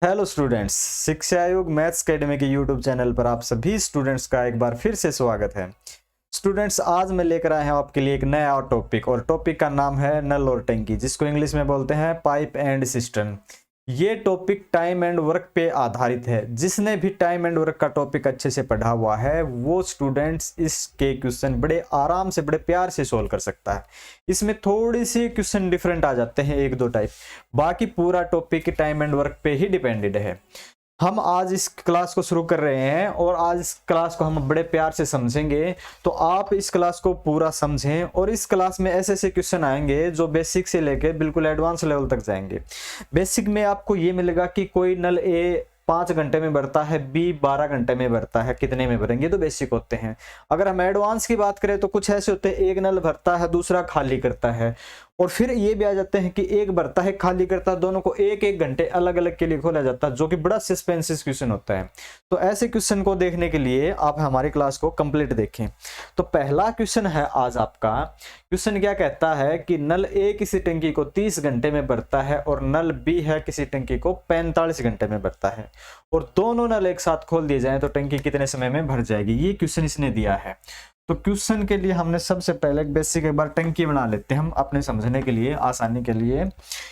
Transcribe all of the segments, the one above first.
Hello students, शिक्षा आयोग maths academy के यूट्यूब चैनल पर आप सभी स्टूडेंट्स का एक बार फिर से स्वागत है। स्टूडेंट्स, आज मैं लेकर आया हूं आपके लिए एक नया टॉपिक और टॉपिक का नाम है नल और टंकी, जिसको इंग्लिश में बोलते हैं पाइप एंड सिस्टम। ये टॉपिक टाइम एंड वर्क पे आधारित है। जिसने भी टाइम एंड वर्क का टॉपिक अच्छे से पढ़ा हुआ है वो स्टूडेंट्स इसके क्वेश्चन बड़े आराम से बड़े प्यार से सोल्व कर सकता है। इसमें थोड़ी सी क्वेश्चन डिफरेंट आ जाते हैं, एक दो टाइप, बाकी पूरा टॉपिक टाइम एंड वर्क पे ही डिपेंडेड है। हम आज इस क्लास को शुरू कर रहे हैं और आज इस क्लास को हम बड़े प्यार से समझेंगे, तो आप इस क्लास को पूरा समझें। और इस क्लास में ऐसे ऐसे क्वेश्चन आएंगे जो बेसिक से लेकर बिल्कुल एडवांस लेवल तक जाएंगे। बेसिक में आपको ये मिलेगा कि कोई नल ए 5 घंटे में भरता है, बी 12 घंटे में भरता है, कितने में भरेंगे, तो बेसिक होते हैं। अगर हम एडवांस की बात करें तो कुछ ऐसे होते हैं, एक नल भरता है दूसरा खाली करता है, और फिर ये भी आ जाते हैं कि एक भरता है खाली करता है, दोनों को एक एक घंटे अलग अलग के लिए खोला जाता है, जो कि बड़ा सस्पेंसिव क्वेश्चन होता है। तो ऐसे क्वेश्चन को देखने के लिए आप हमारी क्लास को कंप्लीट देखें। तो पहला क्वेश्चन है आज आपका। क्वेश्चन क्या कहता है कि नल ए किसी टंकी को 30 घंटे में भरता है और नल बी है किसी टंकी को 45 घंटे में भरता है, और दोनों नल एक साथ खोल दिए जाए तो टंकी कितने समय में भर जाएगी। ये क्वेश्चन इसने दिया है। तो क्वेश्चन के लिए हमने सबसे पहले एक बेसिक एक बार टंकी बना लेते हैं हम अपने समझने के लिए, आसानी के लिए,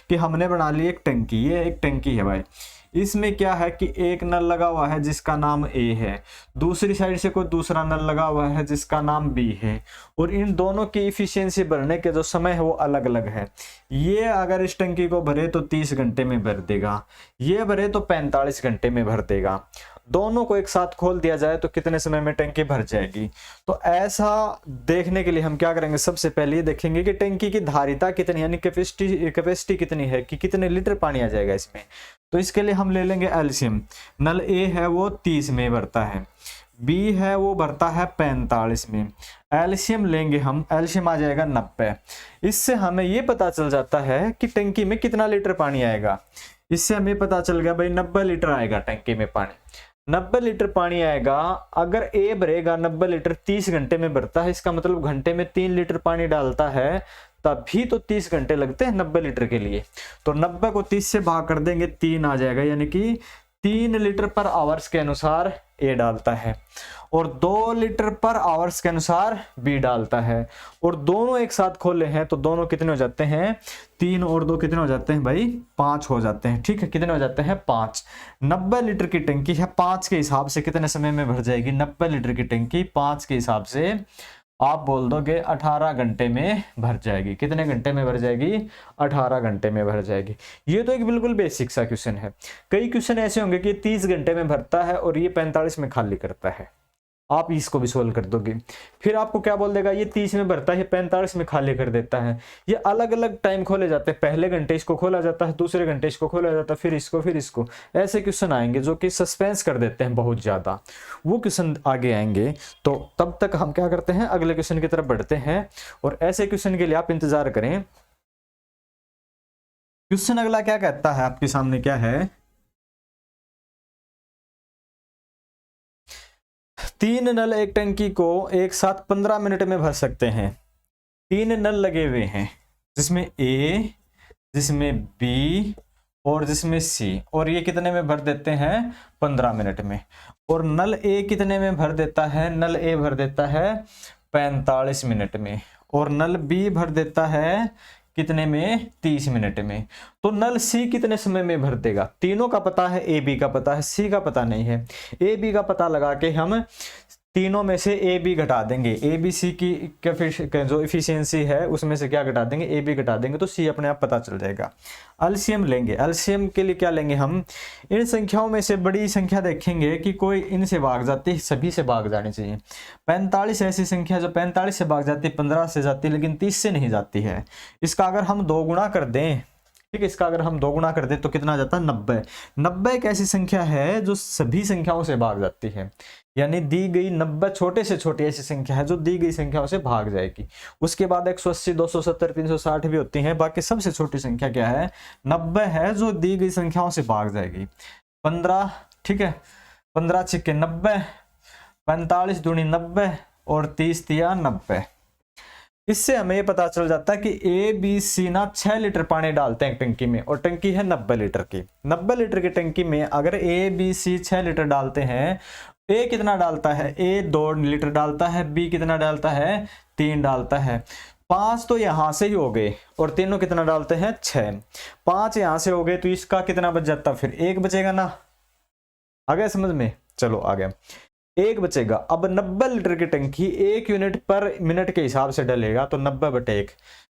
कि हमने बना ली एक टंकी। ये एक टंकी है भाई। इसमें क्या है कि एक नल लगा हुआ है जिसका नाम ए है, दूसरी साइड से कोई दूसरा नल लगा हुआ है जिसका नाम बी है, और इन दोनों की इफिशियंसी भरने के जो समय है वो अलग अलग है। ये अगर इस टंकी को भरे तो 30 घंटे में भर देगा, ये भरे तो 45 घंटे में भर देगा। दोनों को एक साथ खोल दिया जाए तो कितने समय में टंकी भर जाएगी। तो ऐसा देखने के लिए हम क्या करेंगे, सबसे पहले ये देखेंगे कि टंकी की धारिता कितनी, यानी कैपेसिटी कितनी है, कि कितने लीटर पानी आ जाएगा इसमें। तो इसके लिए हम ले लेंगे एलसीएम। नल ए है वो 30 में भरता है, बी है वो भरता है 45 में। एलसीएम लेंगे हम, एलसीएम आ जाएगा 90। इससे हमें ये पता चल जाता है कि टंकी में कितना लीटर पानी आएगा। इससे हमें पता चल गया भाई 90 लीटर आएगा टंकी में पानी। 90 लीटर पानी आएगा। अगर ए भरेगा 90 लीटर, 30 घंटे में भरता है, इसका मतलब घंटे में 3 लीटर पानी डालता है, तभी तो 30 घंटे लगते हैं 90 लीटर के लिए। तो 90 को 30 से भाग कर देंगे, 3 आ जाएगा, यानी कि 3 लीटर पर आवर्स के अनुसार ए डालता है, और 2 लीटर पर आवर्स के अनुसार बी डालता है, और दोनों एक साथ खोले हैं तो दोनों कितने हो जाते हैं, 3 और 2 कितने हो जाते हैं भाई, 5 हो जाते हैं। ठीक है, कितने हो जाते हैं, 5। 90 लीटर की टंकी है, 5 के हिसाब से कितने समय में भर जाएगी। 90 लीटर की टंकी 5 के हिसाब से आप बोल दोगे 18 घंटे में भर जाएगी। कितने घंटे में भर जाएगी, 18 घंटे में भर जाएगी। ये तो एक बिल्कुल बेसिक सा क्वेश्चन है। कई क्वेश्चन ऐसे होंगे कि 30 घंटे में भरता है और ये 45 में खाली करता है, आप इसको भी सोल्व कर दोगे। फिर आपको क्या बोल देगा, ये 30 में भरता है, 45 में खाली कर देता है। ये अलग अलग टाइम खोले जाते हैं, पहले घंटे इसको खोला जाता है, दूसरे घंटे इसको खोला जाता है, फिर इसको। ऐसे क्वेश्चन आएंगे जो कि सस्पेंस कर देते हैं बहुत ज्यादा, वो क्वेश्चन आगे आएंगे। तो तब तक हम क्या करते हैं, अगले क्वेश्चन की तरफ बढ़ते हैं, और ऐसे क्वेश्चन के लिए आप इंतजार करें। क्वेश्चन अगला क्या कहता है, आपके सामने क्या है, 3 नल एक टंकी को एक साथ 15 मिनट में भर सकते हैं। 3 नल लगे हुए हैं, जिसमें ए, जिसमें बी और जिसमें सी, और ये कितने में भर देते हैं, 15 मिनट में। और नल ए कितने में भर देता है, नल ए भर देता है 45 मिनट में, और नल बी भर देता है कितने में, 30 मिनट में। तो नल सी कितने समय में भर देगा। तीनों का पता है, ए बी का पता है, सी का पता नहीं है। ए बी का पता लगा के हम तीनों में से ए बी घटा देंगे, ए बी सी की जो इफिशियंसी है उसमें से क्या घटा देंगे, ए बी घटा देंगे, तो सी अपने आप पता चल जाएगा। एलसीएम लेंगे। एलसीएम के लिए क्या लेंगे हम, इन संख्याओं में से बड़ी संख्या देखेंगे कि कोई इनसे भाग जाती है, सभी से भाग जानी चाहिए। 45 ऐसी संख्या जो 45 से भाग जाती है, 15 से जाती है, लेकिन 30 से नहीं जाती है। इसका अगर हम 2 गुणा कर दें, ठीक है, इसका अगर हम 2 गुणा कर दें तो कितना आ जाता है, 90। 90 एक ऐसी संख्या है जो सभी संख्याओं से भाग जाती है, यानी दी गई 90 छोटे से छोटी ऐसी संख्या है जो दी गई संख्याओं से भाग जाएगी। उसके बाद 180, 270, 360 भी होती हैं, बाकी सबसे छोटी संख्या क्या है, 90 है, जो दी गई संख्याओं से भाग जाएगी। 15, ठीक है, 15 छिक्के 90, 45 दूनी 90, और 30 तिया 90। इससे हमें ये पता चल जाता है कि ए बी सी ना 6 लीटर पानी डालते हैं टंकी में, और टंकी है 90 लीटर की। 90 लीटर की टंकी में अगर ए बी सी 6 लीटर डालते हैं, ए कितना डालता है, ए 2 लीटर डालता है, बी कितना डालता है, 3 डालता है। 5 तो यहां से ही हो गए, और तीनों कितना डालते हैं, 6। 5 यहां से हो गए, तो इसका कितना बच जाता, फिर 1 बचेगा ना। आ गया समझ में, चलो आ गया, 1 बचेगा। अब 90 लीटर की टंकी 1 यूनिट पर मिनट के हिसाब से डलेगा, तो 90/1,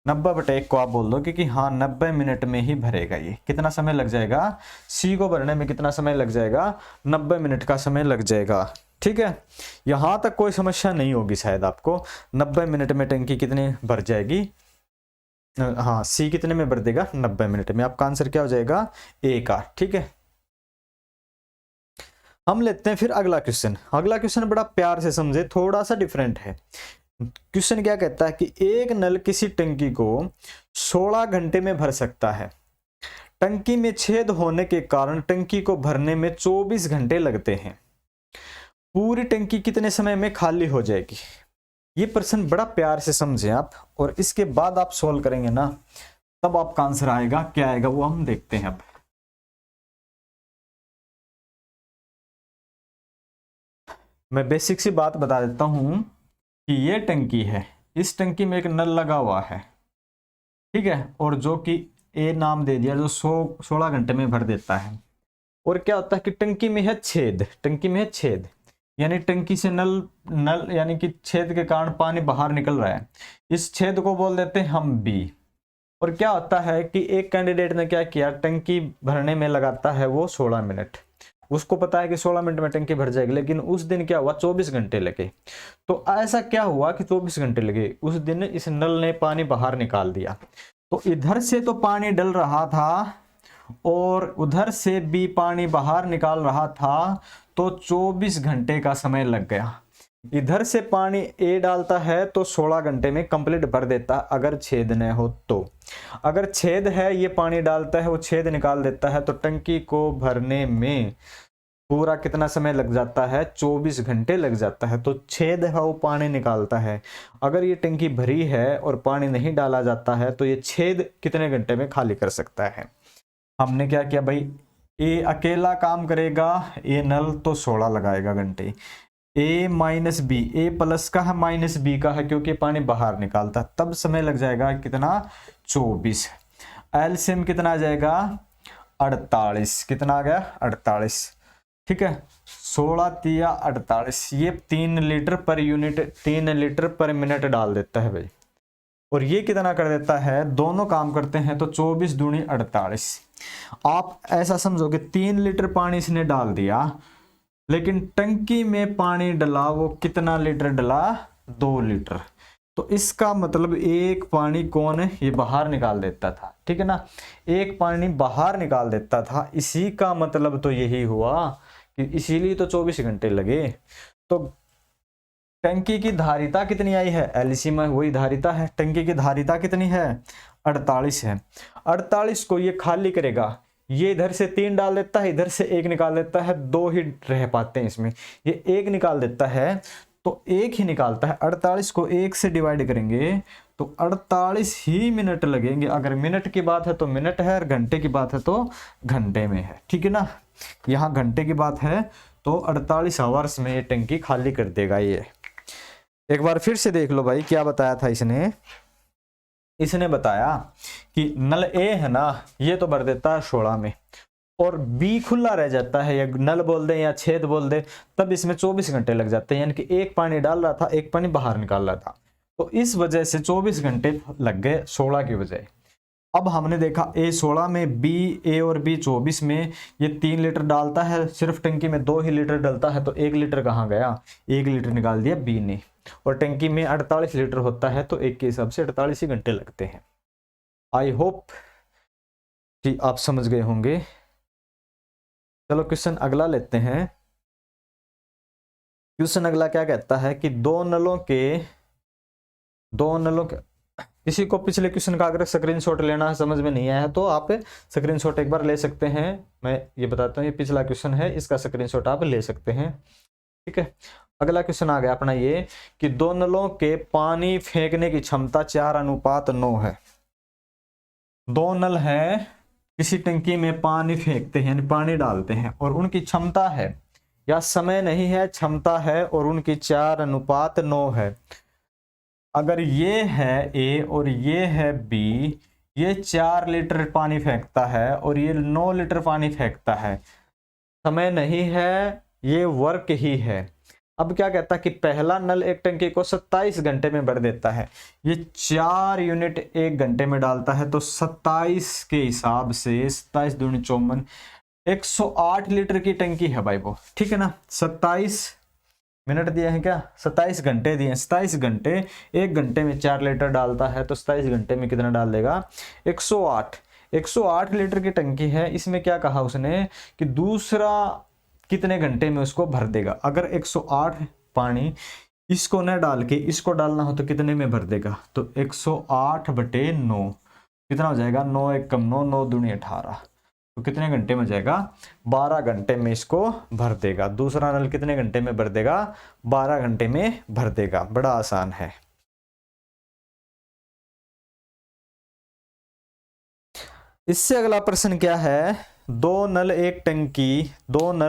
90/1 को आप बोल दो कि हाँ 90 मिनट में ही भरेगा। ये कितना समय लग जाएगा, सी को भरने में कितना समय लग जाएगा, 90 मिनट का समय लग जाएगा। ठीक है, यहां तक कोई समस्या नहीं होगी शायद आपको। 90 मिनट में टंकी कितनी भर जाएगी, हाँ सी कितने में भर देगा, 90 मिनट में। आपका आंसर क्या हो जाएगा, ए का। ठीक है, हम लेते हैं फिर अगला क्वेश्चन। अगला क्वेश्चन बड़ा प्यार से समझे, थोड़ा सा डिफरेंट है। क्वेश्चन क्या कहता है कि एक नल किसी टंकी को 16 घंटे में भर सकता है। टंकी में छेद होने के कारण टंकी को भरने में 24 घंटे लगते हैं। पूरी टंकी कितने समय में खाली हो जाएगी। ये प्रश्न बड़ा प्यार से समझे आप, और इसके बाद आप सोल्व करेंगे ना, तब आपका आंसर आएगा। क्या आएगा वो हम देखते हैं। अब मैं बेसिक सी बात बता देता हूं कि ये टंकी है, इस टंकी में एक नल लगा हुआ है, ठीक है, और जो कि ए नाम दे दिया, जो 16 घंटे में भर देता है। और क्या होता है कि टंकी में है छेद, टंकी में है छेद, यानी टंकी से नल यानी कि छेद के कारण पानी बाहर निकल रहा है। इस छेद को बोल देते हैं हम बी। और क्या होता है कि एक कैंडिडेट ने क्या किया, टंकी भरने में लगाता है वो 16 मिनट। उसको पता है कि 16 मिनट में टंकी भर जाएगी, लेकिन उस दिन क्या हुआ, 24 घंटे लगे। तो ऐसा क्या हुआ कि 24 घंटे लगे, उस दिन इस नल ने पानी बाहर निकाल दिया। तो इधर से तो पानी डल रहा था और उधर से भी पानी बाहर निकाल रहा था, तो 24 घंटे का समय लग गया। इधर से पानी ए डालता है तो 16 घंटे में कंप्लीट भर देता, अगर छेद न हो तो। अगर छेद है, ये पानी डालता है, वो छेद निकाल देता है, तो टंकी को भरने में पूरा कितना समय लग जाता है, 24 घंटे लग जाता है। तो छेद है वो पानी निकालता है। अगर ये टंकी भरी है और पानी नहीं डाला जाता है, तो ये छेद कितने घंटे में खाली कर सकता है। हमने क्या किया भाई, ए अकेला काम करेगा, ए नल तो 16 लगाएगा घंटे, ए माइनस बी, ए प्लस का है माइनस बी का है, क्योंकि पानी बाहर निकालता, तब समय लग जाएगा कितना, 24। एलसीएम कितना आ जाएगा, 48। कितना आ गया, 48। ठीक है, 16 तिया 48, ये 3 लीटर पर यूनिट, 3 लीटर पर मिनट डाल देता है भाई। और ये कितना कर देता है, दोनों काम करते हैं तो 24 दूनी 48। आप ऐसा समझो कि 3 लीटर पानी इसने डाल दिया, लेकिन टंकी में पानी डला वो कितना लीटर डला, 2 लीटर। तो इसका मतलब एक पानी कौन है, ये बाहर निकाल देता था। ठीक है ना, एक पानी बाहर निकाल देता था। इसी का मतलब तो यही हुआ कि इसीलिए तो 24 घंटे लगे। तो टंकी की धारिता कितनी आई है, एलसी में वही धारिता है। टंकी की धारिता कितनी है, 48 है। 48 को ये खाली करेगा, ये इधर से 3 डाल देता है, इधर से 1 निकाल देता है, 2 ही रह पाते हैं इसमें। ये 1 निकाल देता है तो 1 ही निकालता है। 48 को 1 से डिवाइड करेंगे तो 48 ही मिनट लगेंगे। अगर मिनट की बात है तो मिनट है, और घंटे की बात है तो घंटे में है। ठीक है ना, यहाँ घंटे की बात है तो 48 आवर्स में ये टंकी खाली कर देगा। ये एक बार फिर से देख लो भाई, क्या बताया था इसने बताया कि नल ए है ना, ये तो भर देता है 16 में, और बी खुला रह जाता है, या नल बोल दे या छेद बोल दे, तब इसमें 24 घंटे लग जाते हैं। यानी कि एक पानी डाल रहा था, एक पानी बाहर निकाल रहा था, तो इस वजह से 24 घंटे लग गए 16 की बजाय। अब हमने देखा ए 16 में, बी ए और बी 24 में। ये 3 लीटर डालता है, सिर्फ टंकी में 2 ही लीटर डलता है, तो 1 लीटर कहाँ गया, 1 लीटर निकाल दिया बी ने। और टंकी में 48 लीटर होता है, तो एक के हिसाब से 48 ही घंटे लगते हैं। आई होप कि आप समझ गए होंगे। चलो क्वेश्चन अगला लेते हैं। क्वेश्चन अगला क्या कहता है कि दो नलों के किसी को पिछले क्वेश्चन का अगर स्क्रीनशॉट लेना समझ में नहीं आया तो आप स्क्रीनशॉट एक बार ले सकते हैं। मैं ये बताता हूँ, ये पिछला क्वेश्चन है, इसका स्क्रीनशॉट आप ले सकते हैं। ठीक है, अगला क्वेश्चन आ गया अपना ये कि दो नलों के पानी फेंकने की क्षमता 4:9 है। दो नल है, किसी टंकी में पानी फेंकते हैं यानी पानी डालते हैं और उनकी क्षमता है, या समय नहीं है क्षमता है, और उनकी 4:9 है। अगर ये है ए और ये है बी, ये 4 लीटर पानी फेंकता है और ये 9 लीटर पानी फेंकता है, समय नहीं है, ये वर्क ही है। अब क्या कहता है कि पहला नल एक टंकी को 27 घंटे में भर देता है, ये 4 यूनिट 1 घंटे में डालता है, तो 27 के हिसाब से 27 दूनी 54, 108 लीटर की टंकी है भाई वो, ठीक है ना। 27 मिनट दिए हैं क्या, 27 घंटे दिए हैं, 27 घंटे, 1 घंटे में 4 लीटर डालता है, तो 27 घंटे में कितना डाल देगा, 108। 108 लीटर की टंकी है, इसमें क्या कहा उसने कि दूसरा कितने घंटे में उसको भर देगा। अगर 108 पानी इसको न डाल के इसको डालना हो तो कितने में भर देगा, तो 108/9 कितना हो जाएगा, 9 1 कम 9, 9 दूनी 18, तो कितने घंटे में जाएगा, 12 घंटे में इसको भर देगा। दूसरा नल कितने घंटे में भर देगा, 12 घंटे में भर देगा। बड़ा आसान है। इससे अगला प्रश्न क्या है, दो नल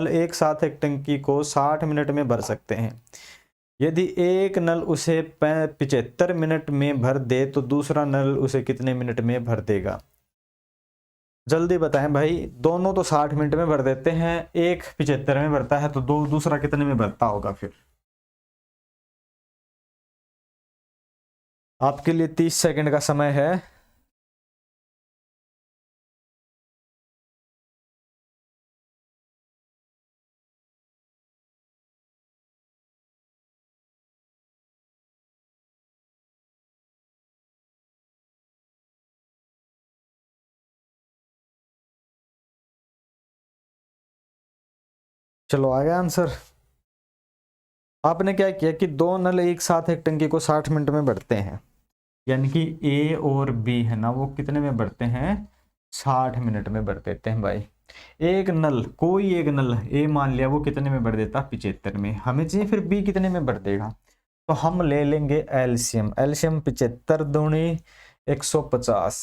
एक साथ एक टंकी को 60 मिनट में भर सकते हैं। यदि एक नल उसे 75 मिनट में भर दे तो दूसरा नल उसे कितने मिनट में भर देगा। जल्दी बताएं भाई, दोनों तो 60 मिनट में भर देते हैं, एक 75 में भरता है, तो दूसरा कितने में भरता होगा। फिर आपके लिए 30 सेकंड का समय है। चलो आ गया आंसर। आपने क्या किया कि दो नल एक साथ एक टंकी को 60 मिनट में भरते हैं, यानी कि ए और बी है ना, वो कितने में भरते हैं, 60 मिनट में भर देते हैं भाई। एक नल, कोई एक नल ए मान लिया, वो कितने में भर देता, 75 में। हमें चाहिए फिर बी कितने में भर देगा, तो हम ले लेंगे एलसीएम। एलसीएम 75 दूनी 150,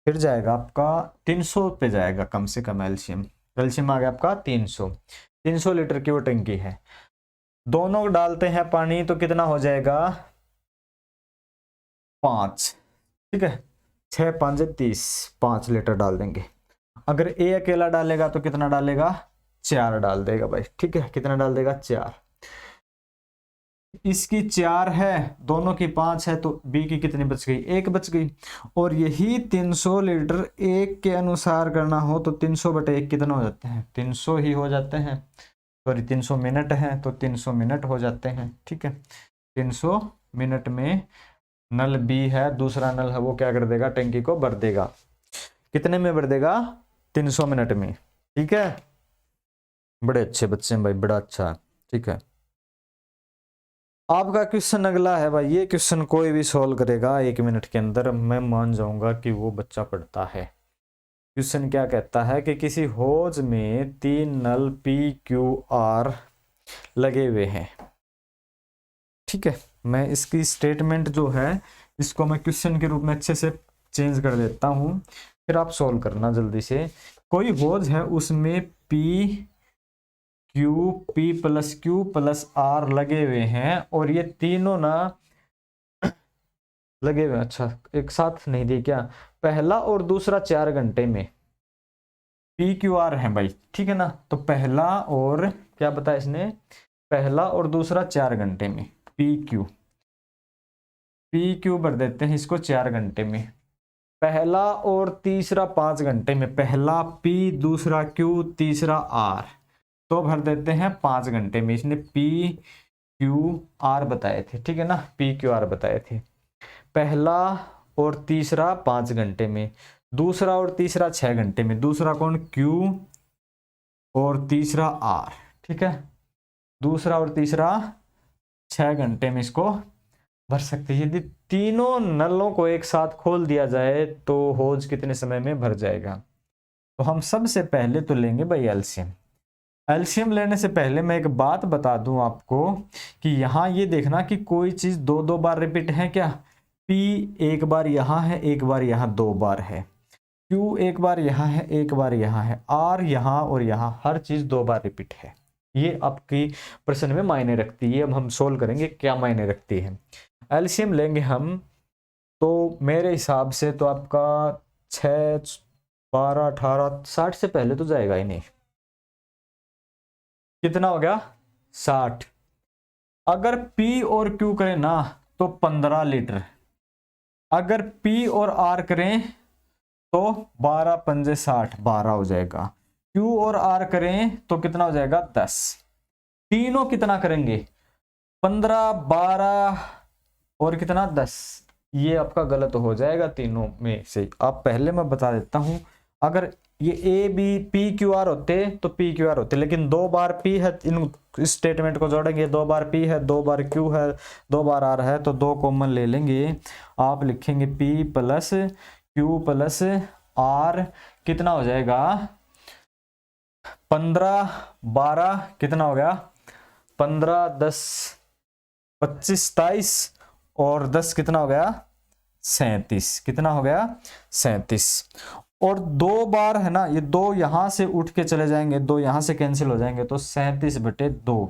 फिर जाएगा आपका 300 पे जाएगा कम से कम एलसीएम। एलसीएम आ गया आपका 300 लीटर की वो टंकी है। दोनों डालते हैं पानी तो कितना हो जाएगा, 5, ठीक है, 6 5 30, 5 लीटर डाल देंगे। अगर ए अकेला डालेगा तो कितना डालेगा, 4 डाल देगा भाई, ठीक है। कितना डाल देगा, 4। इसकी 4 है, दोनों की 5 है, तो बी की कितनी बच गई, 1 बच गई। और यही 300 लीटर एक के अनुसार करना हो तो 300/1 कितना हो जाते हैं, 300 ही हो जाते हैं। सॉरी 300 मिनट है, तो 300 मिनट हो जाते हैं, ठीक है। 300 मिनट में नल बी है, दूसरा नल है, वो क्या कर देगा, टंकी को भर देगा। कितने में भर देगा, 300 मिनट में, ठीक है। बड़े अच्छे बच्चे हैं भाई, बड़ा अच्छा, ठीक है। आपका क्वेश्चन अगला है भाई, ये क्वेश्चन कोई भी सॉल्व करेगा 1 मिनट के अंदर, मैं मान जाऊंगा कि वो बच्चा पढ़ता है। क्वेश्चन क्या कहता है कि किसी होज में 3 नल पी क्यू आर लगे हुए हैं, ठीक है। मैं इसकी स्टेटमेंट जो है इसको मैं क्वेश्चन के रूप में अच्छे से चेंज कर देता हूं, फिर आप सॉल्व करना जल्दी से। कोई होज है, उसमें पी क्यू प्लस आर लगे हुए हैं, और ये तीनों ना लगे हुए, अच्छा एक साथ नहीं दी क्या, पहला और दूसरा 4 घंटे में पी क्यू आर है भाई, ठीक है ना। तो पहला और क्या बताया इसने, पहला और दूसरा 4 घंटे में पी क्यू भर देते हैं इसको 4 घंटे में। पहला और तीसरा 5 घंटे में, पहला पी दूसरा क्यू तीसरा आर, तो भर देते हैं 5 घंटे में। इसने पी क्यू आर बताए थे, ठीक है ना, पी क्यू आर बताए थे। पहला और तीसरा 5 घंटे में, दूसरा और तीसरा 6 घंटे में। दूसरा कौन, क्यू, और तीसरा आर, ठीक है। दूसरा और तीसरा 6 घंटे में इसको भर सकते हैं। यदि तीनों नलों को एक साथ खोल दिया जाए तो होज कितने समय में भर जाएगा। तो हम सबसे पहले तो लेंगे भाई एलसीएम। एलसीएम लेने से पहले मैं एक बात बता दूं आपको कि यहाँ ये देखना कि कोई चीज दो दो बार रिपीट है क्या। P एक बार यहाँ है, एक बार यहाँ, दो बार है। Q एक बार यहाँ है, एक बार यहाँ है। R यहाँ और यहाँ, हर चीज दो बार रिपीट है। ये आपकी प्रश्न में मायने रखती है। अब हम सोल्व करेंगे क्या मायने रखती है। एलसीएम लेंगे हम, तो मेरे हिसाब से तो आपका 6, 12, 18, 60 से पहले तो जाएगा ही नहीं। कितना हो गया? 60। अगर P और Q करें ना तो 15 लीटर। अगर P और R करें तो 12 पंजे 60, 12 हो जाएगा। Q और R करें तो कितना हो जाएगा? 10। तीनों कितना करेंगे? 15, 12 और कितना? 10। ये आपका गलत हो जाएगा तीनों में से। आप पहले मैं बता देता हूं, अगर ये A B P Q R होते तो पी क्यू आर होते, लेकिन दो बार पी है, इन स्टेटमेंट को जोड़ेंगे, दो बार पी है, दो बार क्यू है, दो बार आर है, तो दो कॉमन ले लेंगे। आप लिखेंगे P plus Q plus R, कितना हो जाएगा? 15, 12 कितना हो गया? 15, 10, 25, 27 और 10 कितना हो गया? 37। कितना हो गया? 37। और दो बार है ना, ये दो यहां से उठ के चले जाएंगे, दो यहां से कैंसिल हो जाएंगे, तो 37/2।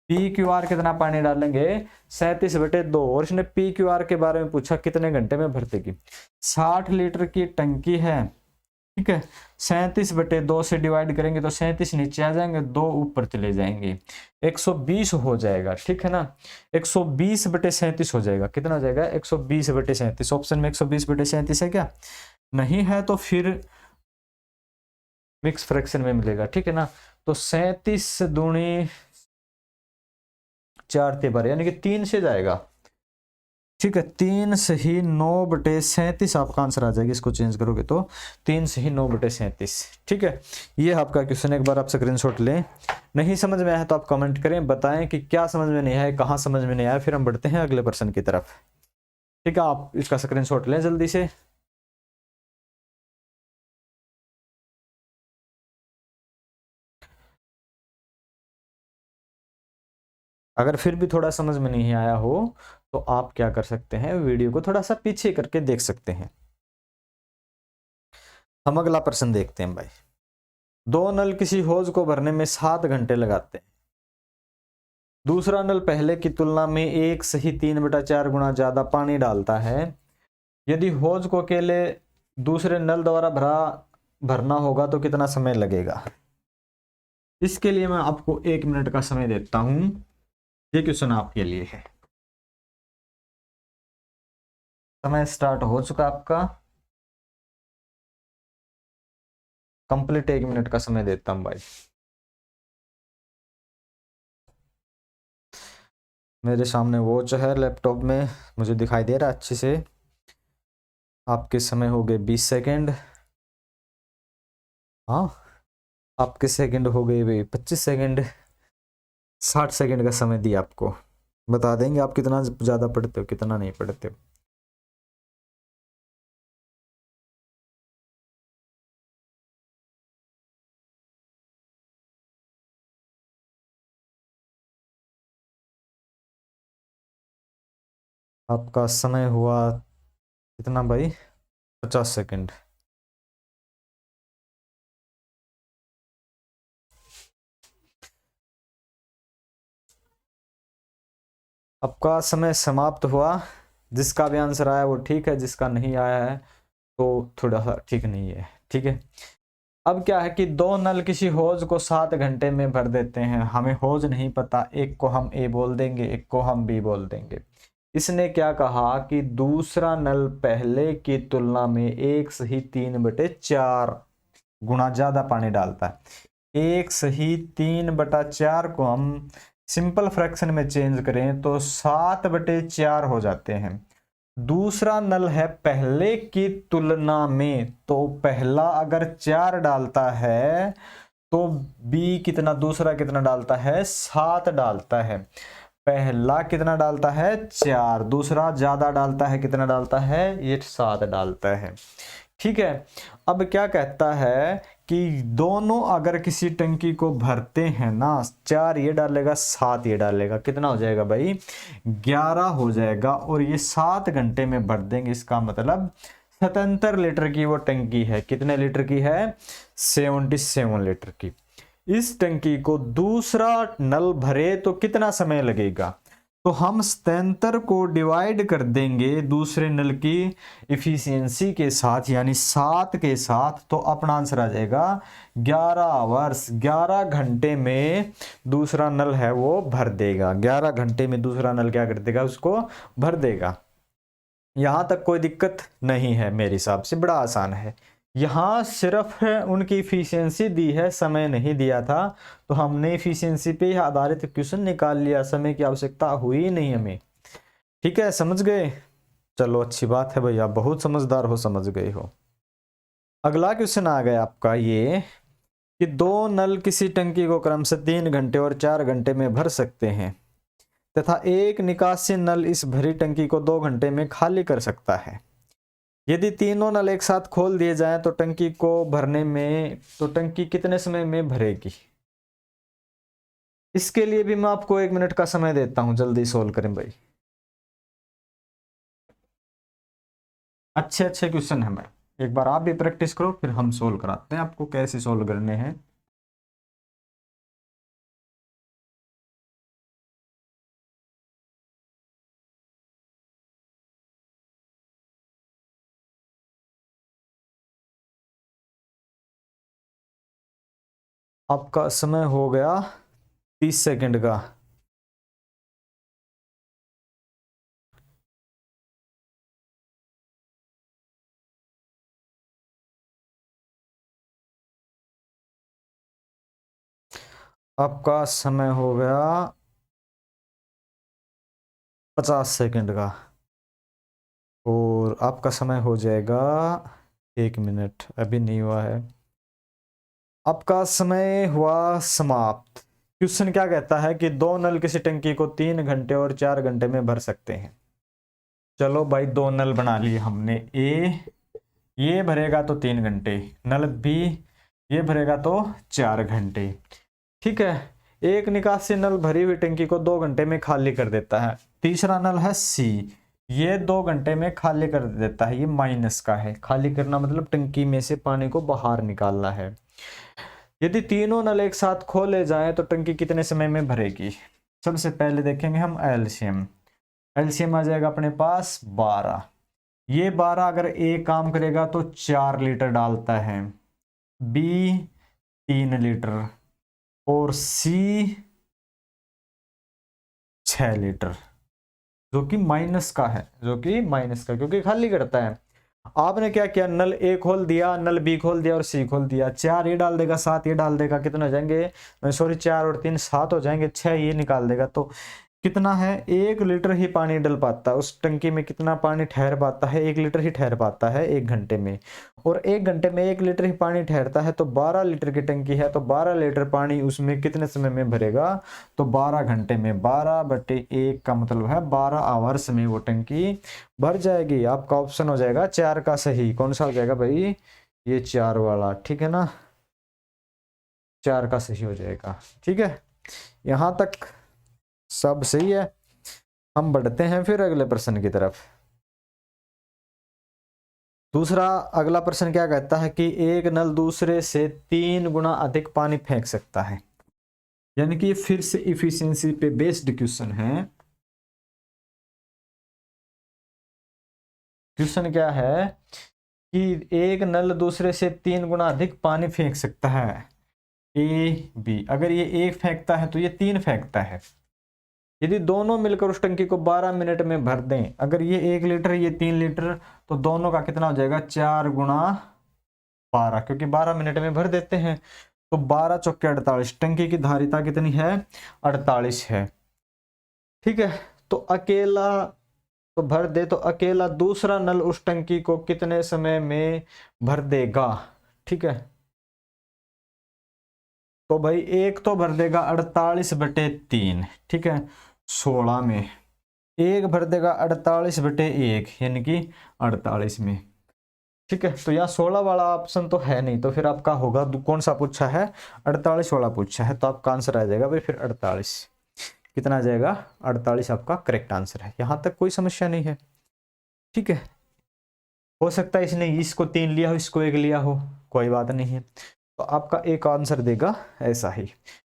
पी क्यू आर कितना पानी डालेंगे? 37/2। और इसने पी क्यू आर के बारे में पूछा कितने घंटे में भर देगी। 60 लीटर की टंकी है, ठीक है। 37/2 से डिवाइड करेंगे तो 37 नीचे आ जाएंगे, दो ऊपर चले जाएंगे, 120 हो जाएगा, ठीक है ना। 120/37 हो जाएगा। कितना हो जाएगा? 120/37। ऑप्शन में 120/37 है क्या? नहीं है तो फिर मिक्स फ्रैक्शन में मिलेगा, ठीक है ना। तो 37 दूनी 4 ते 12, यानी कि 3 से जाएगा, ठीक है। 3 से ही 9/37 आपका आंसर आ जाएगा। इसको चेंज करोगे तो 3 से ही 9/37, ठीक है। ये आपका क्वेश्चन, एक बार आप स्क्रीनशॉट लें। नहीं समझ में आया तो आप कमेंट करें, बताएं कि क्या समझ में नहीं आया, कहाँ समझ में नहीं आया, फिर हम बढ़ते हैं अगले प्रश्न की तरफ, ठीक है। आप इसका स्क्रीनशॉट लें जल्दी से। अगर फिर भी थोड़ा समझ में नहीं आया हो तो आप क्या कर सकते हैं, वीडियो को थोड़ा सा पीछे करके देख सकते हैं। हम अगला प्रश्न देखते हैं भाई। दो नल किसी हौज को भरने में 7 घंटे लगाते हैं। दूसरा नल पहले की तुलना में 1 सही 3/4 गुना ज्यादा पानी डालता है। यदि हौज को अकेले दूसरे नल द्वारा भरना होगा तो कितना समय लगेगा। इसके लिए मैं आपको 1 मिनट का समय देता हूं। ये क्वेश्चन आपके लिए है। समय स्टार्ट हो चुका आपका। कंप्लीट 1 मिनट का समय देता हूं भाई। मेरे सामने वॉच है लैपटॉप में, मुझे दिखाई दे रहा है अच्छे से। आपके समय हो गए 20 सेकेंड। हाँ, आपके सेकंड हो गए 25 सेकंड। 60 सेकंड का समय दिया आपको। बता देंगे आप कितना ज़्यादा पढ़ते हो, कितना नहीं पढ़ते हो। आपका समय हुआ कितना भाई? 50 सेकंड। आपका समय समाप्त हुआ। जिसका भी आंसर आया वो ठीक है, जिसका नहीं आया है तो थोड़ा सा ठीक नहीं है, ठीक है। अब क्या है कि दो नल किसी हौज को 7 घंटे में भर देते हैं। हमें हौज नहीं पता, एक को हम ए बोल देंगे, एक को हम बी बोल देंगे। इसने क्या कहा कि दूसरा नल पहले की तुलना में 1 सही 3/4 गुना ज्यादा पानी डालता है। 1 सही 3/4 को हम सिंपल फ्रैक्शन में चेंज करें तो 7/4 हो जाते हैं। दूसरा नल है पहले की तुलना में, तो पहला अगर 4 डालता है तो बी कितना, दूसरा कितना डालता है? 7 डालता है। पहला कितना डालता है? 4। दूसरा ज्यादा डालता है, कितना डालता है? ये 7 डालता है, ठीक है। अब क्या कहता है कि दोनों अगर किसी टंकी को भरते हैं ना, 4 ये डालेगा 7 ये डालेगा, कितना हो जाएगा भाई 11 हो जाएगा। और ये 7 घंटे में भर देंगे, इसका मतलब 77 लीटर की वो टंकी है। कितने लीटर की है? 77 लीटर की। इस टंकी को दूसरा नल भरे तो कितना समय लगेगा? तो हम 77 को डिवाइड कर देंगे दूसरे नल की इफिशियंसी के साथ, यानी 7 के साथ, तो अपना आंसर आ जाएगा 11 आवर्स। 11 घंटे में दूसरा नल है वो भर देगा। 11 घंटे में दूसरा नल क्या कर देगा? उसको भर देगा। यहां तक कोई दिक्कत नहीं है, मेरे हिसाब से बड़ा आसान है। यहाँ सिर्फ उनकी इफिशियंसी दी है, समय नहीं दिया था, तो हमने इफिशियंसी पे आधारित क्वेश्चन निकाल लिया, समय की आवश्यकता हुई नहीं हमें। ठीक है, समझ गए? चलो अच्छी बात है भैया, बहुत समझदार हो, समझ गए हो। अगला क्वेश्चन आ गया आपका ये कि 2 नल किसी टंकी को क्रमशः 3 घंटे और 4 घंटे में भर सकते हैं तथा एक निकासी नल इस भरी टंकी को 2 घंटे में खाली कर सकता है। यदि तीनों नल एक साथ खोल दिए जाएं तो टंकी को भरने में तो टंकी कितने समय में भरेगी? इसके लिए भी मैं आपको 1 मिनट का समय देता हूं, जल्दी सोल्व करें भाई। अच्छे अच्छे क्वेश्चन है, मैं एक बार आप भी प्रैक्टिस करो, फिर हम सोल्व कराते हैं आपको कैसे सोल्व करने हैं। आपका समय हो गया 30 सेकंड का। आपका समय हो गया 50 सेकंड का। और आपका समय हो जाएगा 1 मिनट, अभी नहीं हुआ है। आपका समय हुआ समाप्त। क्वेश्चन क्या कहता है कि 2 नल किसी टंकी को 3 घंटे और 4 घंटे में भर सकते हैं। चलो भाई, 2 नल बना लिए हमने। ए ये भरेगा तो 3 घंटे, नल बी ये भरेगा तो 4 घंटे। ठीक है, एक निकासी नल भरी हुई टंकी को 2 घंटे में खाली कर देता है। तीसरा नल है सी, ये 2 घंटे में खाली कर देता है। ये माइनस का है, खाली करना मतलब टंकी में से पानी को बाहर निकालना है। यदि तीनों नल एक साथ खोले जाएं तो टंकी कितने समय में भरेगी? सबसे पहले देखेंगे हम एलसीएम। एलसीएम आ जाएगा अपने पास 12। ये 12 अगर ए काम करेगा तो 4 लीटर डालता है, बी 3 लीटर और सी 6 लीटर, जो कि माइनस का है, क्योंकि खाली करता है। आपने क्या किया? नल ए खोल दिया, नल बी खोल दिया और सी खोल दिया। 4 ये डाल देगा, 7 ये डाल देगा, कितने हो जाएंगे? सॉरी, 4 और 3 7 हो जाएंगे, 6 ये निकाल देगा। तो कितना है? 1 लीटर ही पानी डल पाता है उस टंकी में। कितना पानी ठहर पाता है? 1 लीटर ही ठहर पाता है 1 घंटे में। और 1 घंटे में 1 लीटर ही पानी ठहरता है, तो 12 लीटर की टंकी है, तो 12 लीटर पानी उसमें कितने समय में भरेगा? तो 12 घंटे में 12/1 का मतलब है 12 आवर्स में वो टंकी भर जाएगी। आपका ऑप्शन हो जाएगा 4 का सही। कौन सा हो जाएगा भाई? ये 4 वाला, ठीक है ना? 4 का सही हो जाएगा। ठीक है, यहां तक सब सही है। हम बढ़ते हैं फिर अगले प्रश्न की तरफ। दूसरा अगला प्रश्न क्या कहता है कि एक नल दूसरे से 3 गुना अधिक पानी फेंक सकता है। यानी कि फिर से इफिशियंसी पे बेस्ड क्वेश्चन है। क्वेश्चन क्या है कि एक नल दूसरे से 3 गुना अधिक पानी फेंक सकता है, ए बी। अगर ये 1 फेंकता है तो ये 3 फेंकता है। यदि दोनों मिलकर उस टंकी को 12 मिनट में भर दें, अगर ये 1 लीटर ये 3 लीटर, तो दोनों का कितना हो जाएगा? 4 गुना 12, क्योंकि 12 मिनट में भर देते हैं। तो 12 चौके 48। टंकी की धारिता कितनी है? 48 है। ठीक है, तो अकेला तो भर दे, तो अकेला दूसरा नल उस टंकी को कितने समय में भर देगा? ठीक है, तो भाई एक तो भर देगा 48/3, ठीक है, 16 में। एक भर देगा 48/1, यानी कि 48 में। ठीक है, तो यहाँ 16 वाला ऑप्शन तो है नहीं, तो फिर आपका होगा कौन सा पूछा है, 48 वाला पूछा है, तो आपका आंसर आ जाएगा भाई फिर 48। कितना आ जाएगा, 48 आपका करेक्ट आंसर है। यहाँ तक कोई समस्या नहीं है। ठीक है, हो सकता है इसने इसको 3 लिया हो, इसको 1 लिया हो, कोई बात नहीं है। तो आपका एक आंसर देगा ऐसा ही,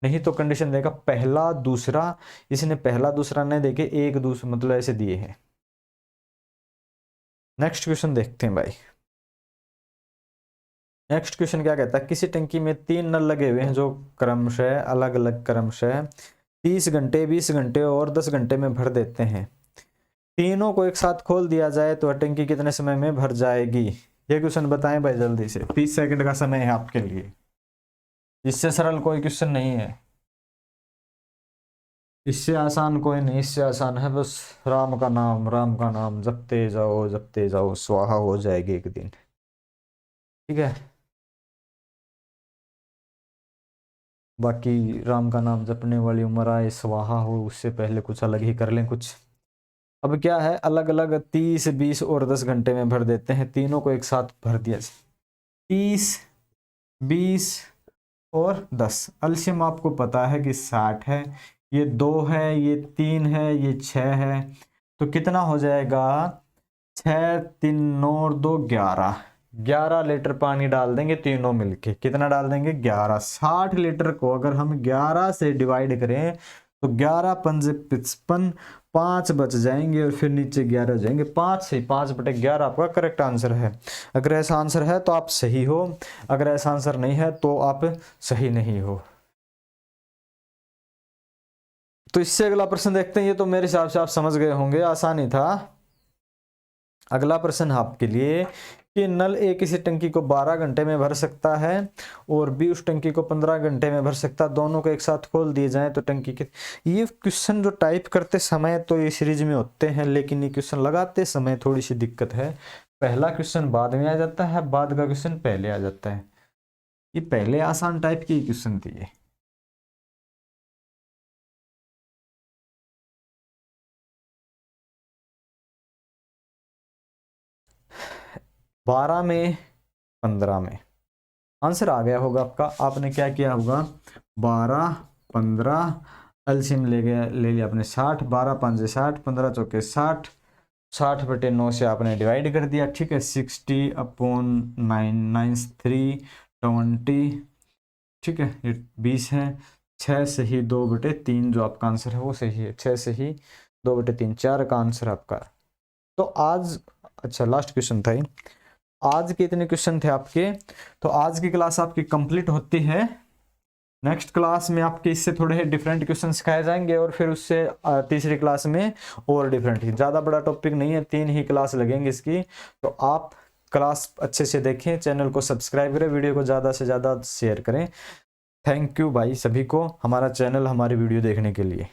नहीं तो कंडीशन देगा पहला दूसरा। इसने पहला दूसरा नहीं देके एक दूसरा मतलब ऐसे दिए हैं। नेक्स्ट क्वेश्चन देखते हैं भाई। नेक्स्ट क्वेश्चन क्या कहता है, किसी टंकी में 3 नल लगे हुए हैं जो क्रमशः अलग अलग क्रमशः 30 घंटे, 20 घंटे और 10 घंटे में भर देते हैं। तीनों को एक साथ खोल दिया जाए तो टंकी कितने समय में भर जाएगी? ये क्वेश्चन बताएं भाई जल्दी से, 30 सेकंड का समय है आपके लिए। इससे सरल कोई क्वेश्चन नहीं है, इससे आसान कोई नहीं, इससे आसान है बस राम का नाम जपते जाओ स्वाहा हो जाएगी एक दिन। ठीक है, बाकी राम का नाम जपने वाली उम्र आए स्वाहा हो, उससे पहले कुछ अलग ही कर लें कुछ। अब क्या है, अलग अलग 30, 20 और 10 घंटे में भर देते हैं, तीनों को एक साथ भर दिया। 30, 20 और 10, एलसीएम आपको पता है कि 60 है, ये 2 है, ये 3 है, ये 6 है, तो कितना हो जाएगा 6, 3, 9 और 2 11। 11 लीटर पानी डाल देंगे तीनों मिलके, कितना डाल देंगे 11। 60 लीटर को अगर हम 11 से डिवाइड करें तो 11 पंजे 55, 5 बच जाएंगे और फिर नीचे 11 हो जाएंगे। 5 से 5/11 आपका करेक्ट आंसर है। अगर ऐसा आंसर है तो आप सही हो, अगर ऐसा आंसर नहीं है तो आप सही नहीं हो। तो इससे अगला प्रश्न देखते हैं। ये तो मेरे हिसाब से आप समझ गए होंगे, आसान ही था। अगला प्रश्न आपके लिए कि नल ए किसी टंकी को 12 घंटे में भर सकता है और बी उस टंकी को 15 घंटे में भर सकता है, दोनों को एक साथ खोल दिए जाएं तो टंकी के। ये क्वेश्चन जो टाइप करते समय तो ये सीरीज में होते हैं, लेकिन ये क्वेश्चन लगाते समय थोड़ी सी दिक्कत है। पहला क्वेश्चन बाद में आ जाता है, बाद का क्वेश्चन पहले आ जाता है। ये पहले आसान टाइप की क्वेश्चन थी ये। 12 में 15 में आंसर आ गया होगा आपका। आपने क्या किया होगा, 12, 15 एलसीएम ले लिया आपने 60, 12 5 60, 15 चौके 60, 60/9 से आपने डिवाइड कर दिया। ठीक है, 60/9, 9 3 20। ठीक है, ये 20 है। 6 से ही 2/3 जो आपका आंसर है वो सही है। 6 से ही 2/3, 4 का आंसर आपका। तो आज अच्छा लास्ट क्वेश्चन था ये। आज के इतने क्वेश्चन थे आपके, तो आज की क्लास आपकी कंप्लीट होती है। नेक्स्ट क्लास में आपके इससे थोड़े डिफरेंट क्वेश्चन सिखाए जाएंगे और फिर उससे तीसरी क्लास में और डिफरेंट। ज़्यादा बड़ा टॉपिक नहीं है, 3 ही क्लास लगेंगे इसकी। तो आप क्लास अच्छे से देखें, चैनल को सब्सक्राइब करें, वीडियो को ज़्यादा से ज़्यादा शेयर करें। थैंक यू भाई सभी को, हमारा चैनल हमारी वीडियो देखने के लिए।